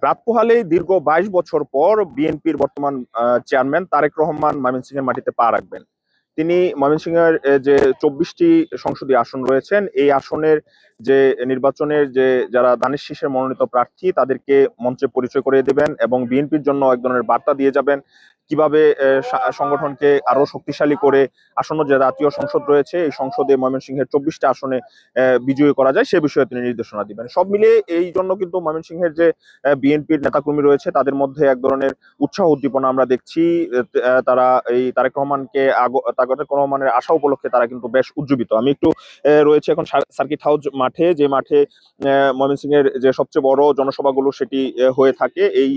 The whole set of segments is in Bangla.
রাত পোহালেই দীর্ঘ ২২ বছর পর বিএনপির বর্তমান চেয়ারম্যান তারেক রহমান ময়মনসিংহের মাটিতে পা রাখবেন। তিনি ময়মনসিংহের যে ২৪টি সংসদীয় আসন রয়েছেন, এই আসনের যে নির্বাচনের যে যারা ধানের শীষের মনোনীত প্রার্থী তাদেরকে মঞ্চে পরিচয় করিয়ে দেবেন এবং বিএনপির জন্য এক ধরনের বার্তা দিয়ে যাবেন কিভাবে সংগঠনকে আরো শক্তিশালী করে আসন্ন যে জাতীয় সংসদ রয়েছে এই সংসদে ময়মনসিংহের ২৪টা আসনে বিজয়ী করা যায় সে বিষয়ে তিনি নির্দেশনা দিবেন। সব মিলিয়ে এই জন্য কিন্তু ময়মনসিংহের যে বিএনপির নেতাকর্মী রয়েছে তাদের মধ্যে এক ধরনের উৎসাহ উদ্দীপনা আমরা দেখছি। তারা এই তারেক রহমানের আশা উপলক্ষে তারা কিন্তু বেশ উজ্জীবিত। আমি একটু রয়েছে এখন সার্কিট হাউস মাঠে, যে মাঠে ময়মনসিংহের যে সবচেয়ে বড় জনসভাগুলো সেটি হয়ে থাকে। এই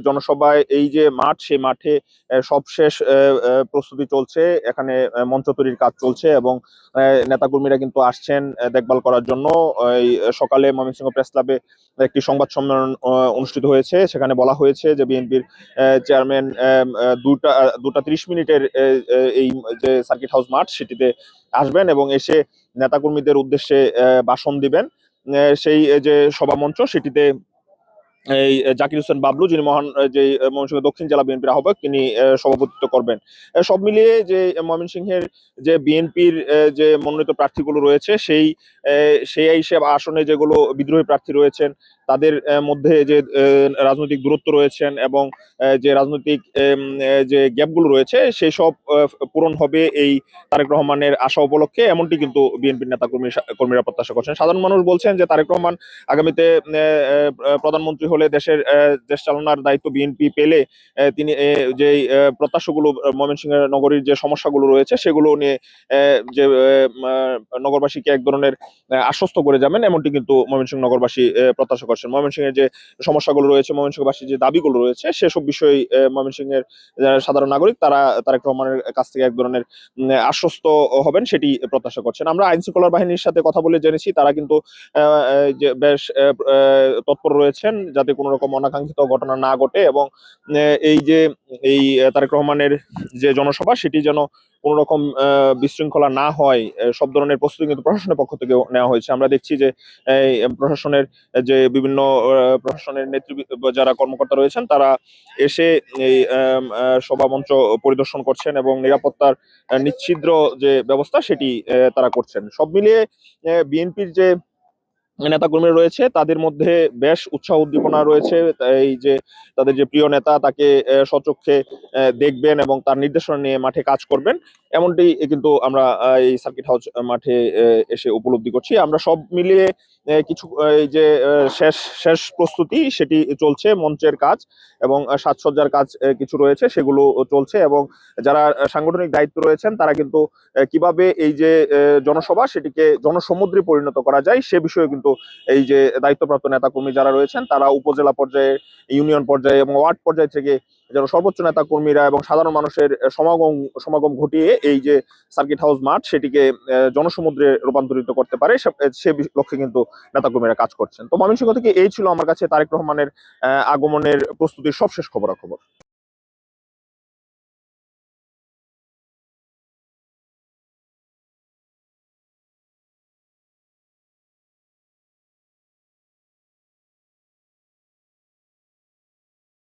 জনসভায় এই যে মাঠ, সেই মাঠে সবশেষ প্রস্তুতি চলছে। এখানে মঞ্চ তৈরির কাজ চলছে এবং নেতাকর্মীরা কিন্তু আসছেন দেখভাল করার জন্য। এই সকালে ময়মনসিংহ প্রেস ক্লাবে একটি সংবাদ সম্মেলন অনুষ্ঠিত হয়েছে। সেখানে বলা হয়েছে যে বিএনপির চেয়ারম্যান 2টা 30 মিনিটের এই যে সার্কিট হাউস মাঠ সেটিতে আসবেন এবং এসে নেতাকর্মীদের উদ্দেশ্যে ভাষণ দিবেন। সেই যে সভা মঞ্চ সেটিতে এই জাকির হোসেন বাবলু, যিনি যে ময়মনসিংহ দক্ষিণ জেলা বিএনপির আহ্বায়ক, তিনি সভাপতিত্ব করবেন। সব মিলিয়ে যে ময়মনসিংহের যে বিএনপির যে মনোনীত প্রার্থীগুলো রয়েছে সেই হিসেবে আসনে যেগুলো বিদ্রোহী প্রার্থী রয়েছেন তাদের মধ্যে যে রাজনৈতিক দূরত্ব রয়েছেন এবং যে রাজনৈতিক যে গ্যাপগুলো রয়েছে সেই সব পূরণ হবে এই তারেক রহমানের আশা উপলক্ষে, এমনটি কিন্তু বিএনপির কর্মীরা প্রত্যাশা করছেন। সাধারণ মানুষ বলছেন যে তারেক রহমান আগামীতে প্রধানমন্ত্রী হলে দেশ চালানোর দায়িত্ব বিএনপি পেলে তিনি যে প্রত্যাশাগুলো ময়মনসিংহ নগরীর যে সমস্যাগুলো রয়েছে সেগুলো নিয়ে যে নগরবাসীকে এক ধরনের আশ্বস্ত করে যাবেন, এমনটি কিন্তু ময়মনসিংহ নগরবাসী প্রত্যাশা করছেন। ময়মনসিংহের যে সমস্যাগুলো রয়েছে, ময়মনসিংহবাসীর যে দাবিগুলো রয়েছে সেসব বিষয়ে ময়মনসিংহের সাধারণ নাগরিক তারা তারেক রহমানের কাছ থেকে এক ধরনের আশ্বস্ত হবেন সেটি প্রত্যাশা করছেন। আমরা আইন শৃঙ্খলা বাহিনীর সাথে কথা বলে জেনেছি তারা কিন্তু যে বেশ তৎপর রয়েছেন যাতে কোনো রকম অনাকাঙ্ক্ষিত ঘটনা না ঘটে এবং এই তারেক রহমানের যে জনসভা সেটি যেন কোন রকম বিশৃঙ্খলা না হয়, সব ধরনের প্রস্তুতি কিন্তু প্রশাসনের পক্ষ থেকে নেওয়া হয়েছে। আমরা দেখছি যে প্রশাসনের যে বিভিন্ন প্রশাসনের নেতৃত্ব যারা কর্মকর্তা রয়েছেন তারা এসে এই সভা মঞ্চ পরিদর্শন করছেন এবং নিরাপত্তার নিচ্ছিদ্র যে ব্যবস্থা সেটি তারা করছেন। সব মিলিয়ে বিএনপির যে নেতাকর্মী রয়েছে তাদের মধ্যে বেশ উৎসাহ উদ্দীপনা রয়েছে। এই যে তাদের যে প্রিয় নেতা তাকে স্বচক্ষে দেখবেন এবং তার নির্দেশনা নিয়ে মাঠে কাজ করবেন, এমনটি কিন্তু আমরা এই সার্কিট হাউস মাঠে এসে উপলব্ধি করছি। আমরা সব মিলিয়ে কিছু এই যে শেষ প্রস্তুতি সেটি চলছে, মঞ্চের কাজ এবং সাজসজ্জার কাজ কিছু রয়েছে সেগুলো চলছে এবং যারা সাংগঠনিক দায়িত্ব রয়েছেন তারা কিন্তু কিভাবে এই যে জনসভা সেটিকে জনসমুদ্রে পরিণত করা যায় সে বিষয়ে কিন্তু এই যে দায়িত্বপ্রাপ্ত নেতাকর্মী যারা রয়েছেন তারা উপজেলা পর্যায়ে, ইউনিয়ন পর্যায়ে এবং ওয়ার্ড পর্যায়ে থেকে যেন সর্বোচ্চ নেতাকর্মীরা এবং সাধারণ মানুষের সমাগম ঘটিয়ে এই যে সার্কিট হাউস মাঠ সেটিকে জনসমুদ্রে রূপান্তরিত করতে পারে সে লক্ষ্যে কিন্তু নেতাকর্মীরা কাজ করছেন। তো ময়মনসিংহ থেকে এই ছিল আমার কাছে তারেক রহমানের আগমনের প্রস্তুতির সবশেষ খবরাখবর।